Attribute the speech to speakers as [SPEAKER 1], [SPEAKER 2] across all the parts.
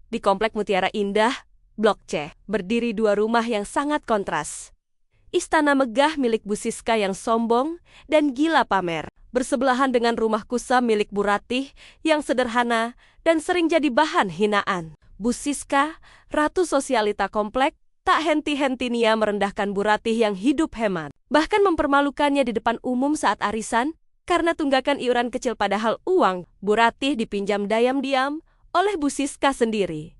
[SPEAKER 1] Di Komplek Mutiara Indah, Blok C, berdiri dua rumah yang sangat kontras. Istana megah milik Bu Siska yang sombong dan gila pamer, bersebelahan dengan rumah kusa milik Bu Ratih yang sederhana dan sering jadi bahan hinaan. Bu Siska, ratu sosialita komplek, tak henti-hentinya merendahkan Bu Ratih yang hidup hemat. Bahkan mempermalukannya di depan umum saat arisan, karena tunggakan iuran kecil padahal uang Bu Ratih dipinjam diam-diam oleh Bu Siska sendiri.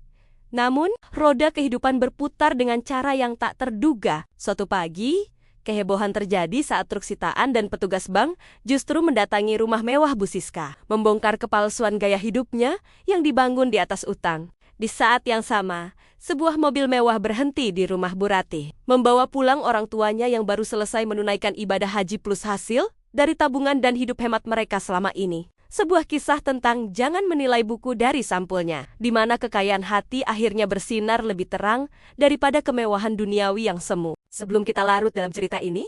[SPEAKER 1] Namun, roda kehidupan berputar dengan cara yang tak terduga. Suatu pagi, kehebohan terjadi saat truk sitaan dan petugas bank justru mendatangi rumah mewah Bu Siska, membongkar kepalsuan gaya hidupnya yang dibangun di atas utang. Di saat yang sama, sebuah mobil mewah berhenti di rumah Bu Ratih, membawa pulang orang tuanya yang baru selesai menunaikan ibadah haji plus hasil dari tabungan dan hidup hemat mereka selama ini. Sebuah kisah tentang jangan menilai buku dari sampulnya, di mana kekayaan hati akhirnya bersinar lebih terang daripada kemewahan duniawi yang semu. Sebelum kita larut dalam cerita ini,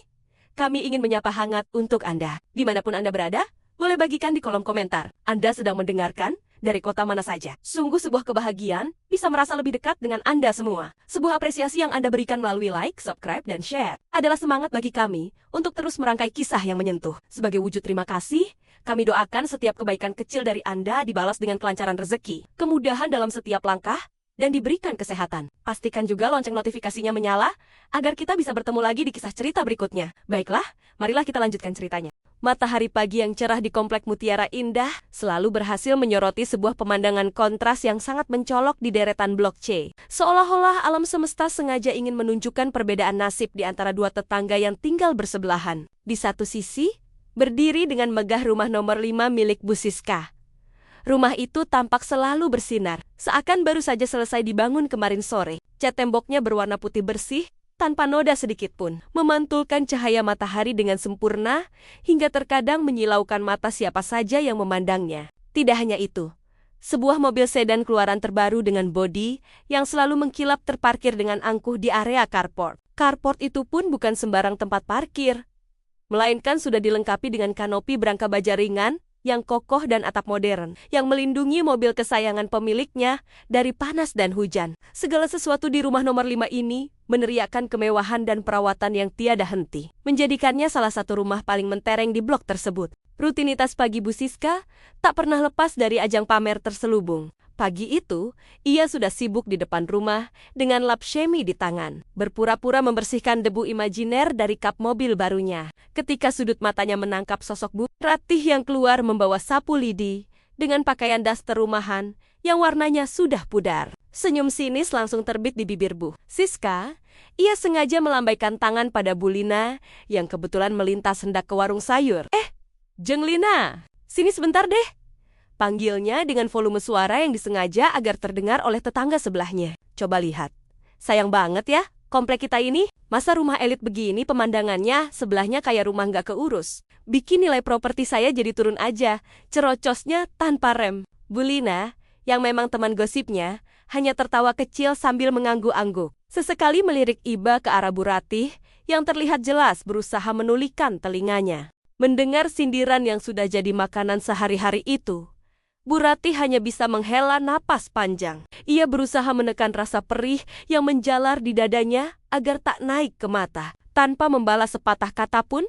[SPEAKER 1] kami ingin menyapa hangat untuk Anda. Dimanapun Anda berada, boleh bagikan di kolom komentar. Anda sedang mendengarkan dari kota mana saja. Sungguh sebuah kebahagiaan bisa merasa lebih dekat dengan Anda semua. Sebuah apresiasi yang Anda berikan melalui like, subscribe, dan share adalah semangat bagi kami untuk terus merangkai kisah yang menyentuh. Sebagai wujud terima kasih, kami doakan setiap kebaikan kecil dari Anda dibalas dengan kelancaran rezeki, kemudahan dalam setiap langkah, dan diberikan kesehatan. Pastikan juga lonceng notifikasinya menyala, agar kita bisa bertemu lagi di kisah cerita berikutnya. Baiklah, marilah kita lanjutkan ceritanya. Matahari pagi yang cerah di Komplek Mutiara Indah selalu berhasil menyoroti sebuah pemandangan kontras yang sangat mencolok di deretan Blok C. Seolah-olah alam semesta sengaja ingin menunjukkan perbedaan nasib di antara dua tetangga yang tinggal bersebelahan. Di satu sisi, berdiri dengan megah rumah nomor 5 milik Bu Siska. Rumah itu tampak selalu bersinar, seakan baru saja selesai dibangun kemarin sore. Cat temboknya berwarna putih bersih, tanpa noda sedikit pun, memantulkan cahaya matahari dengan sempurna, hingga terkadang menyilaukan mata siapa saja yang memandangnya. Tidak hanya itu, sebuah mobil sedan keluaran terbaru dengan bodi yang selalu mengkilap terparkir dengan angkuh di area carport. Carport itu pun bukan sembarang tempat parkir, melainkan sudah dilengkapi dengan kanopi berangka baja ringan yang kokoh dan atap modern, yang melindungi mobil kesayangan pemiliknya dari panas dan hujan. Segala sesuatu di rumah nomor 5 ini meneriakkan kemewahan dan perawatan yang tiada henti, menjadikannya salah satu rumah paling mentereng di blok tersebut. Rutinitas pagi Bu Siska tak pernah lepas dari ajang pamer terselubung. Pagi itu, ia sudah sibuk di depan rumah dengan lap shemi di tangan, berpura-pura membersihkan debu imajiner dari kap mobil barunya. Ketika sudut matanya menangkap sosok Bu Ratih yang keluar membawa sapu lidi dengan pakaian daster rumahan yang warnanya sudah pudar. Senyum sinis langsung terbit di bibir Bu Siska. Ia sengaja melambaikan tangan pada Bu Lina yang kebetulan melintas hendak ke warung sayur. Jeng Lina, sini sebentar deh. Panggilnya dengan volume suara yang disengaja agar terdengar oleh tetangga sebelahnya. Coba lihat. Sayang banget ya, komplek kita ini. Masa rumah elit begini pemandangannya, sebelahnya kayak rumah nggak keurus. Bikin nilai properti saya jadi turun aja, cerocosnya tanpa rem. Bu Lina, yang memang teman gosipnya, hanya tertawa kecil sambil mengangguk-angguk. Sesekali melirik iba ke arah Bu Ratih, yang terlihat jelas berusaha menulikan telinganya. Mendengar sindiran yang sudah jadi makanan sehari-hari itu, Bu Ratih hanya bisa menghela napas panjang. Ia berusaha menekan rasa perih yang menjalar di dadanya agar tak naik ke mata. Tanpa membalas sepatah kata pun,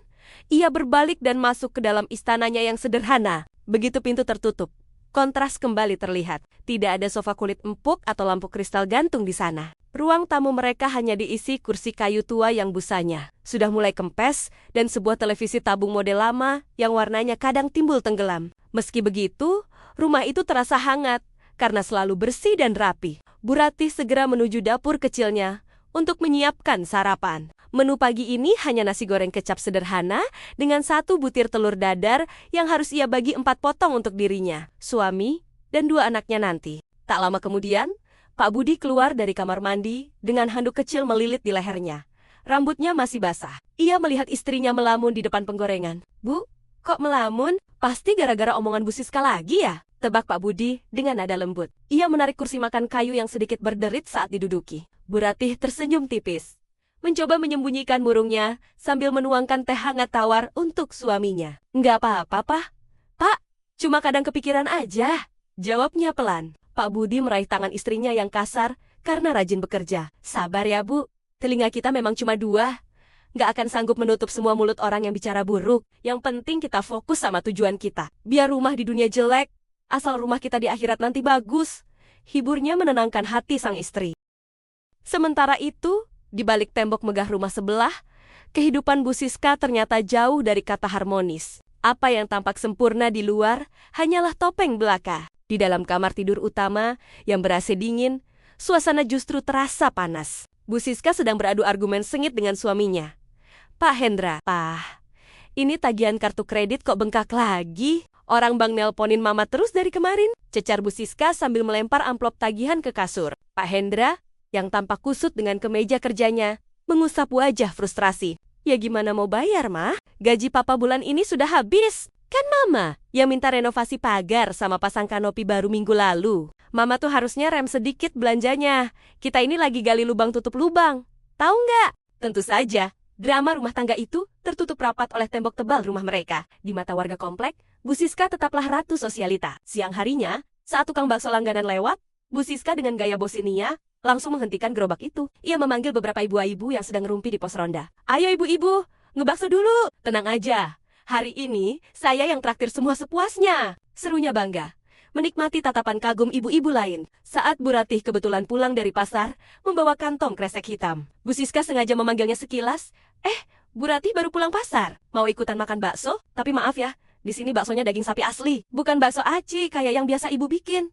[SPEAKER 1] ia berbalik dan masuk ke dalam istananya yang sederhana. Begitu pintu tertutup, kontras kembali terlihat. Tidak ada sofa kulit empuk atau lampu kristal gantung di sana. Ruang tamu mereka hanya diisi kursi kayu tua yang busanya sudah mulai kempes dan sebuah televisi tabung model lama yang warnanya kadang timbul tenggelam. Meski begitu, rumah itu terasa hangat karena selalu bersih dan rapi. Bu Ratih segera menuju dapur kecilnya untuk menyiapkan sarapan. Menu pagi ini hanya nasi goreng kecap sederhana dengan 1 butir telur dadar yang harus ia bagi 4 potong untuk dirinya, suami, dan 2 anaknya nanti. Tak lama kemudian, Pak Budi keluar dari kamar mandi dengan handuk kecil melilit di lehernya. Rambutnya masih basah. Ia melihat istrinya melamun di depan penggorengan. Bu, kok melamun? Pasti gara-gara omongan Bu Siska lagi ya? Tebak Pak Budi dengan nada lembut. Ia menarik kursi makan kayu yang sedikit berderit saat diduduki. Bu Ratih tersenyum tipis, mencoba menyembunyikan murungnya sambil menuangkan teh hangat tawar untuk suaminya. Nggak apa-apa, Pak. Pak, cuma kadang kepikiran aja, jawabnya pelan. Pak Budi meraih tangan istrinya yang kasar karena rajin bekerja. Sabar ya, Bu. Telinga kita memang cuma dua. Nggak akan sanggup menutup semua mulut orang yang bicara buruk. Yang penting kita fokus sama tujuan kita. Biar rumah di dunia jelek, asal rumah kita di akhirat nanti bagus. Hiburnya menenangkan hati sang istri. Sementara itu, di balik tembok megah rumah sebelah, kehidupan Bu Siska ternyata jauh dari kata harmonis. Apa yang tampak sempurna di luar hanyalah topeng belaka. Di dalam kamar tidur utama yang ber-AC dingin, suasana justru terasa panas. Bu Siska sedang beradu argumen sengit dengan suaminya. Pak Hendra, Pak, ini tagihan kartu kredit kok bengkak lagi? Orang Bang nelponin Mama terus dari kemarin. Cecar Bu Siska sambil melempar amplop tagihan ke kasur. Pak Hendra, yang tampak kusut dengan kemeja kerjanya, mengusap wajah frustrasi. Ya gimana mau bayar, Mah? Gaji Papa bulan ini sudah habis. Kan Mama yang minta renovasi pagar sama pasang kanopi baru minggu lalu. Mama tuh harusnya rem sedikit belanjanya. Kita ini lagi gali lubang tutup lubang. Tahu nggak? Tentu saja. Drama rumah tangga itu tertutup rapat oleh tembok tebal rumah mereka. Di mata warga komplek, Bu Siska tetaplah ratu sosialita. Siang harinya, saat tukang bakso langganan lewat, Bu Siska dengan gaya bosinia langsung menghentikan gerobak itu. Ia memanggil beberapa ibu-ibu yang sedang ngerumpi di pos ronda. Ayo ibu-ibu, ngebakso dulu. Tenang aja, hari ini saya yang traktir semua sepuasnya. Serunya bangga. Menikmati tatapan kagum ibu-ibu lain. Saat Bu Ratih kebetulan pulang dari pasar, membawa kantong kresek hitam. Bu Siska sengaja memanggilnya sekilas. Bu Ratih baru pulang pasar. Mau ikutan makan bakso? Tapi maaf ya, di sini baksonya daging sapi asli. Bukan bakso aci kayak yang biasa ibu bikin.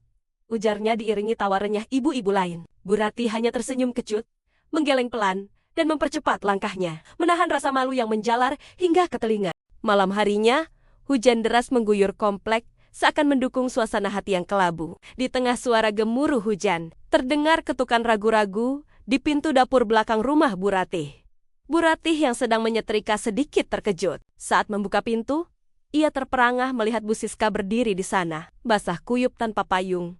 [SPEAKER 1] Ujarnya diiringi tawa renyah ibu-ibu lain. Bu Ratih hanya tersenyum kecut, menggeleng pelan, dan mempercepat langkahnya. Menahan rasa malu yang menjalar hingga ke telinga. Malam harinya, hujan deras mengguyur komplek, seakan mendukung suasana hati yang kelabu. Di tengah suara gemuruh hujan, terdengar ketukan ragu-ragu di pintu dapur belakang rumah Bu Ratih. Bu Ratih yang sedang menyetrika sedikit terkejut. Saat membuka pintu, ia terperangah melihat Bu Siska berdiri di sana, basah kuyup tanpa payung.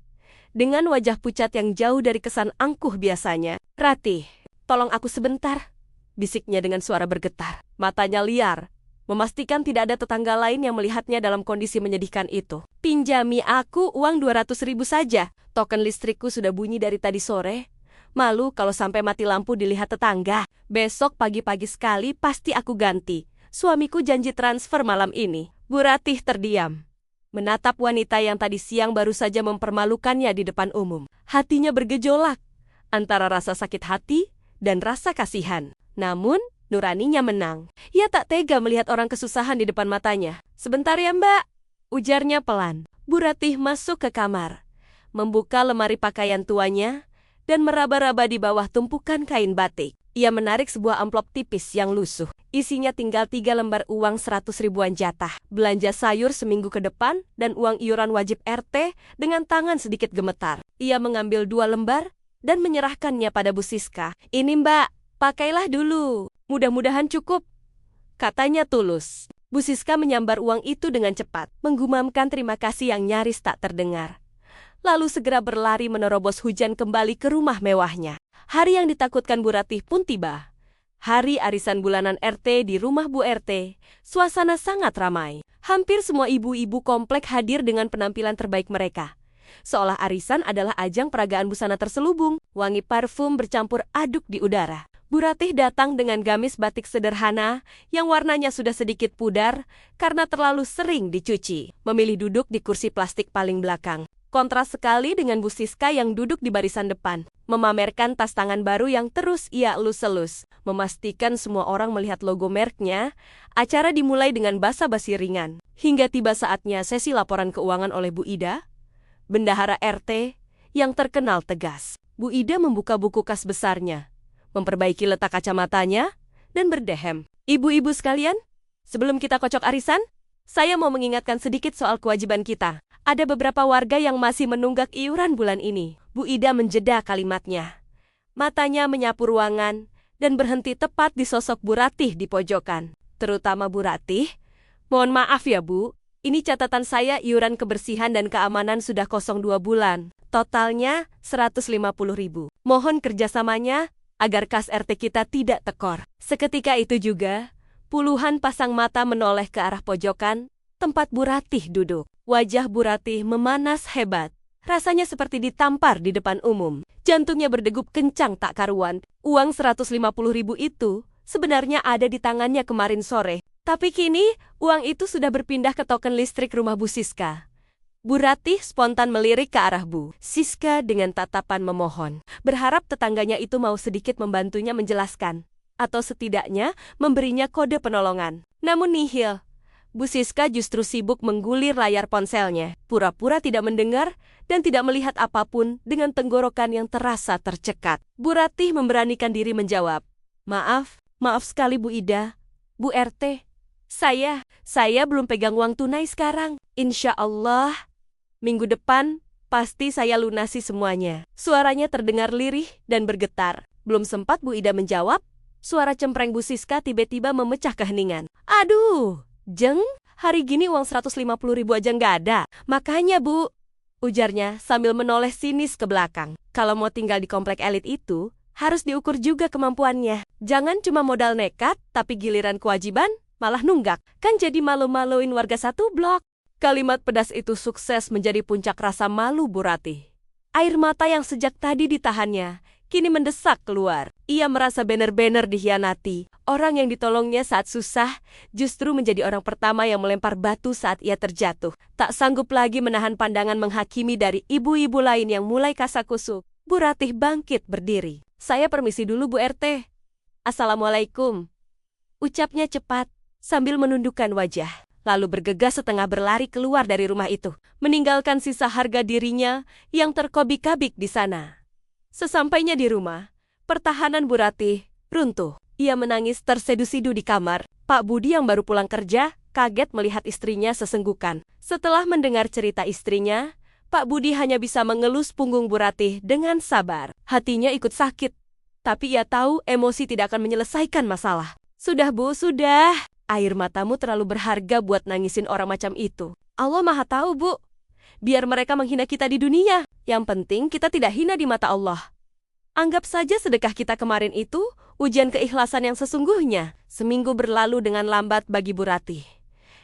[SPEAKER 1] Dengan wajah pucat yang jauh dari kesan angkuh biasanya. Ratih, tolong aku sebentar, bisiknya dengan suara bergetar. Matanya liar, memastikan tidak ada tetangga lain yang melihatnya dalam kondisi menyedihkan itu. Pinjami aku uang 200.000 saja. Token listrikku sudah bunyi dari tadi sore. Malu kalau sampai mati lampu dilihat tetangga. Besok pagi-pagi sekali pasti aku ganti. Suamiku janji transfer malam ini. Bu Ratih terdiam, menatap wanita yang tadi siang baru saja mempermalukannya di depan umum. Hatinya bergejolak antara rasa sakit hati dan rasa kasihan. Namun, nuraninya menang. Ia tak tega melihat orang kesusahan di depan matanya. Sebentar ya Mbak, ujarnya pelan. Bu Ratih masuk ke kamar, membuka lemari pakaian tuanya, dan meraba-raba di bawah tumpukan kain batik. Ia menarik sebuah amplop tipis yang lusuh. Isinya tinggal 3 lembar uang 100 ribuan jatah. Belanja sayur seminggu ke depan dan uang iuran wajib RT dengan tangan sedikit gemetar. Ia mengambil 2 lembar dan menyerahkannya pada Bu Siska. Ini Mbak, pakailah dulu. Mudah-mudahan cukup, katanya tulus. Bu Siska menyambar uang itu dengan cepat, menggumamkan terima kasih yang nyaris tak terdengar. Lalu segera berlari menerobos hujan kembali ke rumah mewahnya. Hari yang ditakutkan Bu Ratih pun tiba. Hari arisan bulanan RT di rumah Bu RT. Suasana sangat ramai. Hampir semua ibu-ibu komplek hadir dengan penampilan terbaik mereka. Seolah arisan adalah ajang peragaan busana terselubung. Wangi parfum bercampur aduk di udara. Bu Ratih datang dengan gamis batik sederhana yang warnanya sudah sedikit pudar karena terlalu sering dicuci. Memilih duduk di kursi plastik paling belakang. Kontras sekali dengan Bu Siska yang duduk di barisan depan, memamerkan tas tangan baru yang terus ia elus-elus. Memastikan semua orang melihat logo mereknya, acara dimulai dengan basa-basi ringan. Hingga tiba saatnya sesi laporan keuangan oleh Bu Ida, bendahara RT yang terkenal tegas. Bu Ida membuka buku kas besarnya, memperbaiki letak kacamatanya, dan berdehem. Ibu-ibu sekalian, sebelum kita kocok arisan, saya mau mengingatkan sedikit soal kewajiban kita. Ada beberapa warga yang masih menunggak iuran bulan ini. Bu Ida menjeda kalimatnya. Matanya menyapu ruangan dan berhenti tepat di sosok Bu Ratih di pojokan. Terutama Bu Ratih. Mohon maaf ya Bu, ini catatan saya iuran kebersihan dan keamanan sudah kosong 2 bulan. Totalnya 150.000. Mohon kerjasamanya agar kas RT kita tidak tekor. Seketika itu juga, puluhan pasang mata menoleh ke arah pojokan tempat Bu Ratih duduk. Wajah Bu Ratih memanas hebat. Rasanya seperti ditampar di depan umum. Jantungnya berdegup kencang tak karuan. Uang 150.000 itu sebenarnya ada di tangannya kemarin sore. Tapi kini, uang itu sudah berpindah ke token listrik rumah Bu Siska. Bu Ratih spontan melirik ke arah Bu Siska dengan tatapan memohon. Berharap tetangganya itu mau sedikit membantunya menjelaskan. Atau setidaknya memberinya kode penolongan. Namun nihil. Bu Siska justru sibuk menggulir layar ponselnya. Pura-pura tidak mendengar dan tidak melihat apapun dengan tenggorokan yang terasa tercekat. Bu Ratih memberanikan diri menjawab. Maaf sekali Bu Ida. Bu RT, saya belum pegang uang tunai sekarang. Insya Allah, minggu depan pasti saya lunasi semuanya. Suaranya terdengar lirih dan bergetar. Belum sempat Bu Ida menjawab, suara cempreng Bu Siska tiba-tiba memecah keheningan. Aduh, Jeng, hari gini uang 150.000 aja nggak ada. Makanya Bu, ujarnya sambil menoleh sinis ke belakang. Kalau mau tinggal di komplek elit itu, harus diukur juga kemampuannya. Jangan cuma modal nekat, tapi giliran kewajiban malah nunggak. Kan jadi malu-maluin warga satu blok. Kalimat pedas itu sukses menjadi puncak rasa malu Bu Ratih. Air mata yang sejak tadi ditahannya, kini mendesak keluar. Ia merasa benar-benar dikhianati. Orang yang ditolongnya saat susah, justru menjadi orang pertama yang melempar batu saat ia terjatuh. Tak sanggup lagi menahan pandangan menghakimi dari ibu-ibu lain yang mulai kasakusuk. Bu Ratih bangkit berdiri. Saya permisi dulu Bu RT. Assalamualaikum. Ucapnya cepat, sambil menundukkan wajah. Lalu bergegas setengah berlari keluar dari rumah itu, meninggalkan sisa harga dirinya yang terkobik-kabik di sana. Sesampainya di rumah, pertahanan Bu Ratih runtuh. Ia menangis tersedu-sedu di kamar. Pak Budi yang baru pulang kerja, kaget melihat istrinya sesenggukan. Setelah mendengar cerita istrinya, Pak Budi hanya bisa mengelus punggung Bu Ratih dengan sabar. Hatinya ikut sakit. Tapi ia tahu emosi tidak akan menyelesaikan masalah. Sudah Bu, sudah. Air matamu terlalu berharga buat nangisin orang macam itu. Allah Maha tahu Bu. Biar mereka menghina kita di dunia. Yang penting kita tidak hina di mata Allah. Anggap saja sedekah kita kemarin itu ujian keikhlasan yang sesungguhnya. Seminggu berlalu dengan lambat bagi Bu Ratih.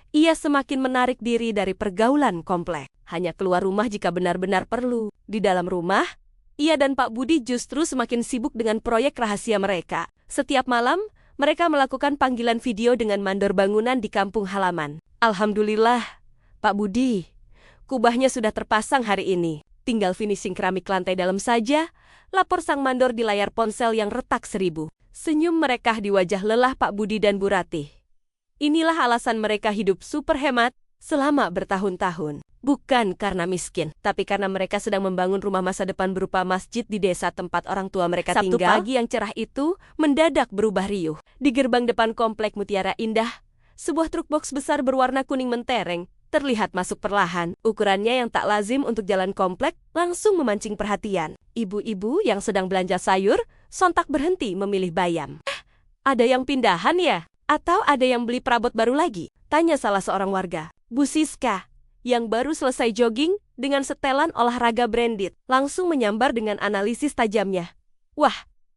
[SPEAKER 1] Ia semakin menarik diri dari pergaulan komplek. Hanya keluar rumah jika benar-benar perlu. Di dalam rumah, ia dan Pak Budi justru semakin sibuk dengan proyek rahasia mereka. Setiap malam, mereka melakukan panggilan video dengan mandor bangunan di kampung halaman. Alhamdulillah, Pak Budi, kubahnya sudah terpasang hari ini. Tinggal finishing keramik lantai dalam saja, lapor sang mandor di layar ponsel yang retak 1000. Senyum mereka di wajah lelah Pak Budi dan Bu Ratih. Inilah alasan mereka hidup super hemat selama bertahun-tahun. Bukan karena miskin, tapi karena mereka sedang membangun rumah masa depan berupa masjid di desa tempat orang tua mereka tinggal. Sabtu pagi yang cerah itu mendadak berubah riuh. Di gerbang depan komplek Mutiara Indah, sebuah truk box besar berwarna kuning mentereng terlihat masuk perlahan. Ukurannya yang tak lazim untuk jalan komplek langsung memancing perhatian. Ibu-ibu yang sedang belanja sayur sontak berhenti memilih bayam. Ada yang pindahan ya? Atau ada yang beli perabot baru lagi? Tanya salah seorang warga. Bu Siska, yang baru selesai jogging dengan setelan olahraga branded, langsung menyambar dengan analisis tajamnya. Wah,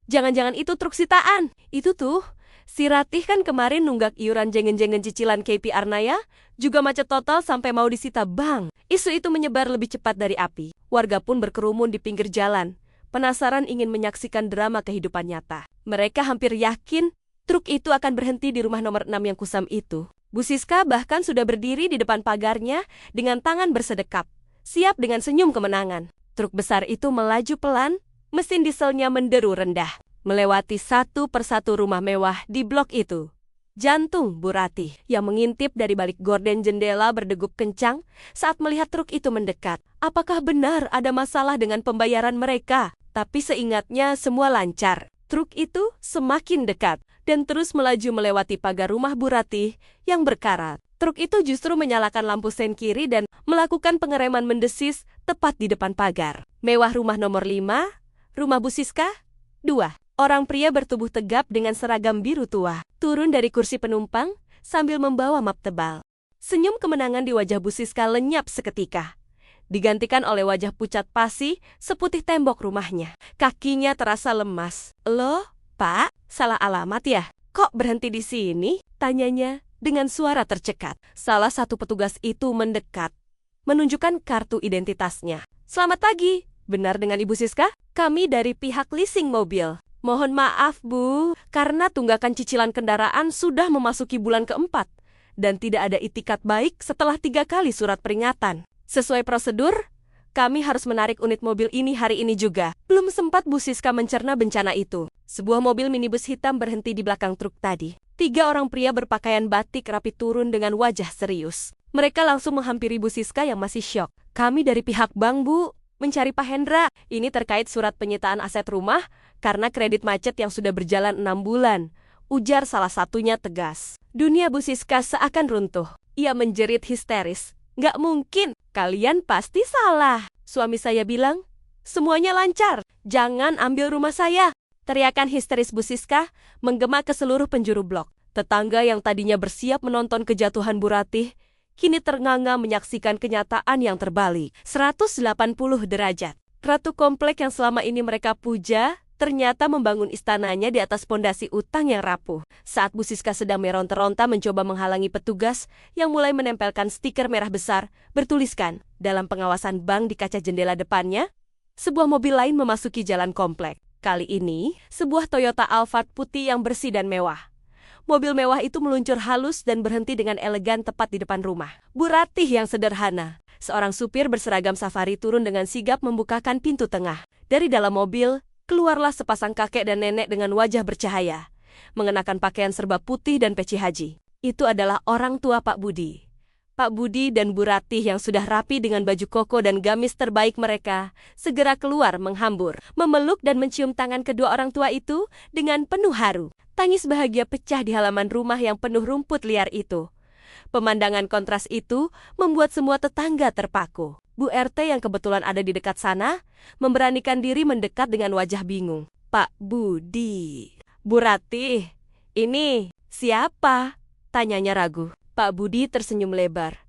[SPEAKER 1] jangan-jangan itu truk sitaan. Itu tuh, si Ratih kan kemarin nunggak iuran jengen-jengen cicilan KP Arnaya, juga macet total sampai mau disita bank. Isu itu menyebar lebih cepat dari api. Warga pun berkerumun di pinggir jalan, penasaran ingin menyaksikan drama kehidupan nyata. Mereka hampir yakin truk itu akan berhenti di rumah nomor 6 yang kusam itu. Bu Siska bahkan sudah berdiri di depan pagarnya dengan tangan bersedekap, siap dengan senyum kemenangan. Truk besar itu melaju pelan, mesin dieselnya menderu rendah, melewati satu persatu rumah mewah di blok itu. Jantung Bu Ratih yang mengintip dari balik gorden jendela berdegup kencang saat melihat truk itu mendekat. Apakah benar ada masalah dengan pembayaran mereka? Tapi seingatnya semua lancar. Truk itu semakin dekat dan terus melaju melewati pagar rumah Bu Ratih yang berkarat. Truk itu justru menyalakan lampu sen kiri dan melakukan pengereman mendesis tepat di depan pagar. Mewah rumah nomor 5, rumah Bu Siska, 2. Orang pria bertubuh tegap dengan seragam biru tua, turun dari kursi penumpang sambil membawa map tebal. Senyum kemenangan di wajah Bu Siska lenyap seketika, digantikan oleh wajah pucat pasi seputih tembok rumahnya. Kakinya terasa lemas. Loh, Pak, salah alamat ya? Kok berhenti di sini? Tanyanya dengan suara tercekat. Salah satu petugas itu mendekat, menunjukkan kartu identitasnya. "Selamat pagi, benar dengan Ibu Siska? Kami dari pihak leasing mobil. Mohon maaf, Bu, karena tunggakan cicilan kendaraan sudah memasuki bulan keempat dan tidak ada itikat baik setelah 3 kali surat peringatan. Sesuai prosedur, kami harus menarik unit mobil ini hari ini juga." Belum sempat Bu Siska mencerna bencana itu. Sebuah mobil minibus hitam berhenti di belakang truk tadi. 3 orang pria berpakaian batik rapi turun dengan wajah serius. Mereka langsung menghampiri Bu Siska yang masih syok. "Kami dari pihak bank, Bu. Mencari Pak Hendra. Ini terkait surat penyitaan aset rumah karena kredit macet yang sudah berjalan 6 bulan. Ujar salah satunya tegas. Dunia Bu Siska seakan runtuh. Ia menjerit histeris. "Nggak mungkin. Kalian pasti salah. Suami saya bilang, semuanya lancar. Jangan ambil rumah saya." Teriakan histeris Bu Siska menggema ke seluruh penjuru blok. Tetangga yang tadinya bersiap menonton kejatuhan Bu Ratih, kini ternganga menyaksikan kenyataan yang terbalik. 180 derajat. Ratu komplek yang selama ini mereka puja, ternyata membangun istananya di atas pondasi utang yang rapuh. Saat Bu Siska sedang meronta-ronta mencoba menghalangi petugas yang mulai menempelkan stiker merah besar, bertuliskan, dalam pengawasan bank di kaca jendela depannya, sebuah mobil lain memasuki jalan komplek. Kali ini, sebuah Toyota Alphard putih yang bersih dan mewah. Mobil mewah itu meluncur halus dan berhenti dengan elegan tepat di depan rumah. Bu Ratih yang sederhana. Seorang supir berseragam safari turun dengan sigap membukakan pintu tengah. Dari dalam mobil, keluarlah sepasang kakek dan nenek dengan wajah bercahaya, mengenakan pakaian serba putih dan peci haji. Itu adalah orang tua Pak Budi. Pak Budi dan Bu Ratih yang sudah rapi dengan baju koko dan gamis terbaik mereka, segera keluar menghambur, memeluk dan mencium tangan kedua orang tua itu dengan penuh haru. Tangis bahagia pecah di halaman rumah yang penuh rumput liar itu. Pemandangan kontras itu membuat semua tetangga terpaku. Bu RT yang kebetulan ada di dekat sana, memberanikan diri mendekat dengan wajah bingung. "Pak Budi." "Bu Ratih, ini siapa?" tanyanya ragu. Pak Budi tersenyum lebar.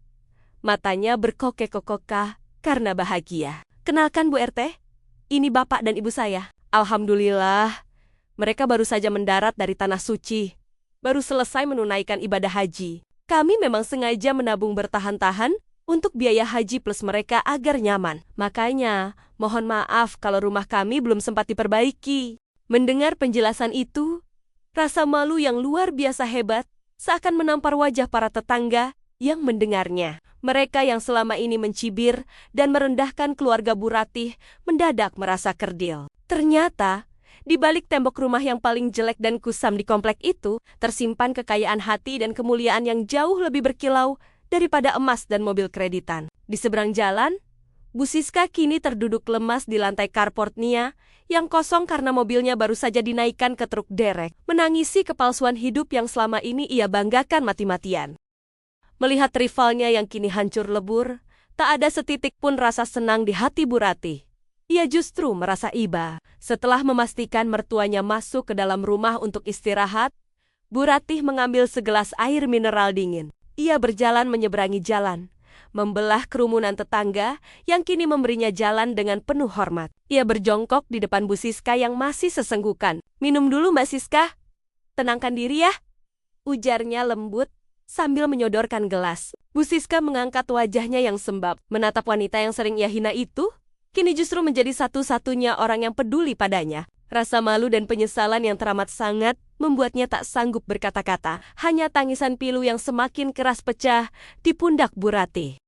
[SPEAKER 1] Matanya berkokek-kokokah karena bahagia. "Kenalkan Bu RT, ini Bapak dan Ibu saya." "Alhamdulillah, mereka baru saja mendarat dari Tanah Suci. Baru selesai menunaikan ibadah haji. Kami memang sengaja menabung bertahan-tahan untuk biaya haji plus mereka agar nyaman. Makanya, mohon maaf kalau rumah kami belum sempat diperbaiki." Mendengar penjelasan itu, rasa malu yang luar biasa hebat seakan menampar wajah para tetangga yang mendengarnya. Mereka yang selama ini mencibir dan merendahkan keluarga Bu Ratih mendadak merasa kerdil. Ternyata, di balik tembok rumah yang paling jelek dan kusam di komplek itu, tersimpan kekayaan hati dan kemuliaan yang jauh lebih berkilau daripada emas dan mobil kreditan. Di seberang jalan, Bu Siska kini terduduk lemas di lantai carport Nia yang kosong karena mobilnya baru saja dinaikkan ke truk derek, menangisi kepalsuan hidup yang selama ini ia banggakan mati-matian. Melihat rivalnya yang kini hancur lebur, tak ada setitik pun rasa senang di hati Bu Ratih. Ia justru merasa iba. Setelah memastikan mertuanya masuk ke dalam rumah untuk istirahat, Bu Ratih mengambil segelas air mineral dingin. Ia berjalan menyeberangi jalan, membelah kerumunan tetangga yang kini memberinya jalan dengan penuh hormat. Ia berjongkok di depan Bu Siska yang masih sesenggukan. "Minum dulu Mbak Siska. Tenangkan diri ya," ujarnya lembut sambil menyodorkan gelas. Bu Siska mengangkat wajahnya yang sembab, menatap wanita yang sering ia hina itu, kini justru menjadi satu-satunya orang yang peduli padanya. Rasa malu dan penyesalan yang teramat sangat membuatnya tak sanggup berkata-kata. Hanya tangisan pilu yang semakin keras pecah di pundak Bu Ratih.